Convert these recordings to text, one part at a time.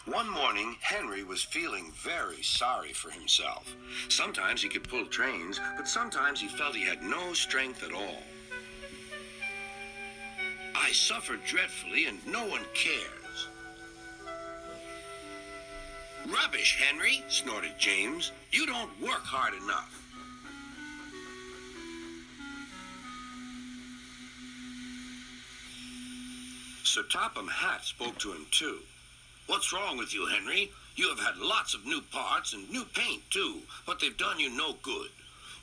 One morning, Henry was feeling very sorry for himself. Sometimes he could pull trains, but sometimes he felt he had no strength at all. I suffer dreadfully and no one cares. Rubbish, Henry, snorted James. You don't work hard enough. Sir Topham Hatt spoke to him too. What's wrong with you, Henry? You have had lots of new parts and new paint too, but they've done you no good.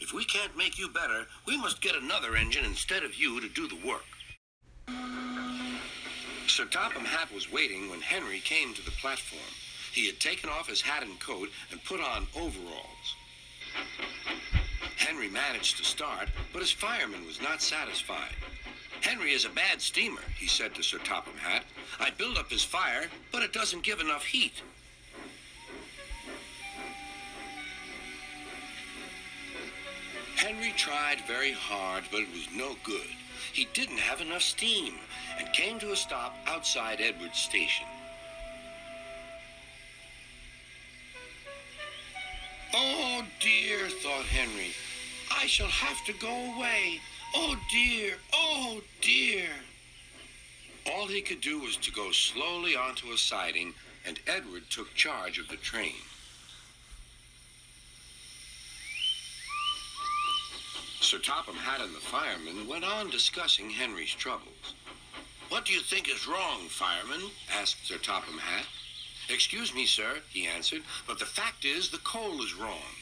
If we can't make you better, we must get another engine instead of you to do the work. Sir Topham Hatt was waiting when Henry came to the platform. He had taken off his hat and coat and put on overalls. Henry managed to start, but his fireman was not satisfied. Henry is a bad steamer, he said to Sir Topham Hatt. I build up his fire, but it doesn't give enough heat. Henry tried very hard, but it was no good. He didn't have enough steam and came to a stop outside Edward's station. Oh dear, thought Henry, I shall have to go away. Oh dear, oh dear. All he could do was to go slowly onto a siding, and Edward took charge of the train. Sir Topham Hatt and the fireman went on discussing Henry's troubles. What do you think is wrong, fireman? Asked Sir Topham Hatt. Excuse me, sir, he answered, but the fact is the coal is wrong.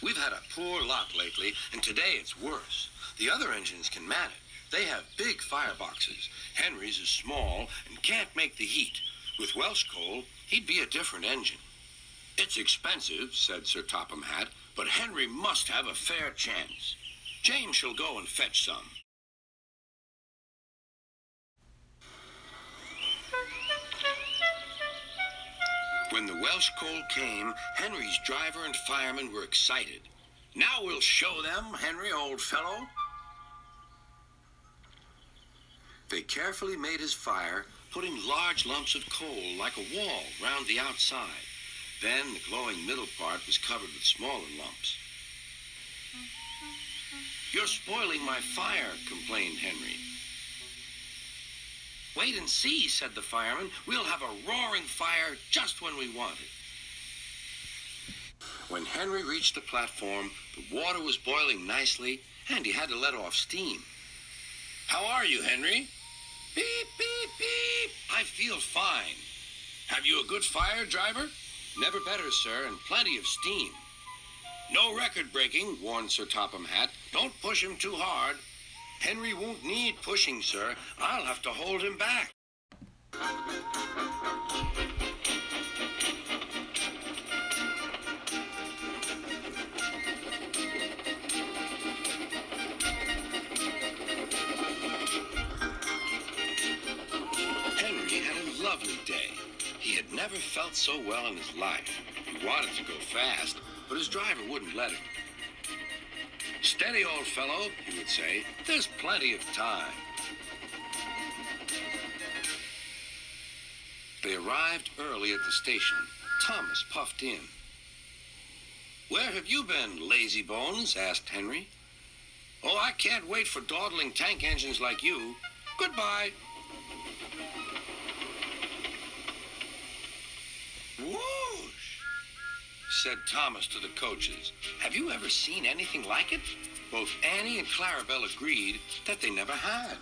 We've had a poor lot lately, and today it's worse. The other engines can manage. They have big fireboxes. Henry's is small and can't make the heat. With Welsh coal, he'd be a different engine. It's expensive, said Sir Topham Hatt, but Henry must have a fair chance. James shall go and fetch some. When the Welsh coal came, Henry's driver and fireman were excited. Now we'll show them, Henry, old fellow. They carefully made his fire, putting large lumps of coal like a wall round the outside. Then the glowing middle part was covered with smaller lumps. You're spoiling my fire, complained Henry. Wait and see, said the fireman. We'll have a roaring fire just when we want it. When Henry reached the platform, the water was boiling nicely, and he had to let off steam. How are you, Henry? Beep, beep, beep. I feel fine. Have you a good fire, driver? Never better, sir, and plenty of steam. No record breaking, warned Sir Topham Hatt. Don't push him too hard. Henry won't need pushing, sir. I'll have to hold him back. Henry had a lovely day. He had never felt so well in his life. He wanted to go fast, but his driver wouldn't let him. Steady, old fellow, he would say. There's plenty of time. They arrived early at the station. Thomas puffed in. Where have you been, lazy bones? Asked Henry. Oh, I can't wait for dawdling tank engines like you. Goodbye. Whoosh, said Thomas to the coaches. Have you ever seen anything like it? Both Annie and Clarabelle agreed that they never had.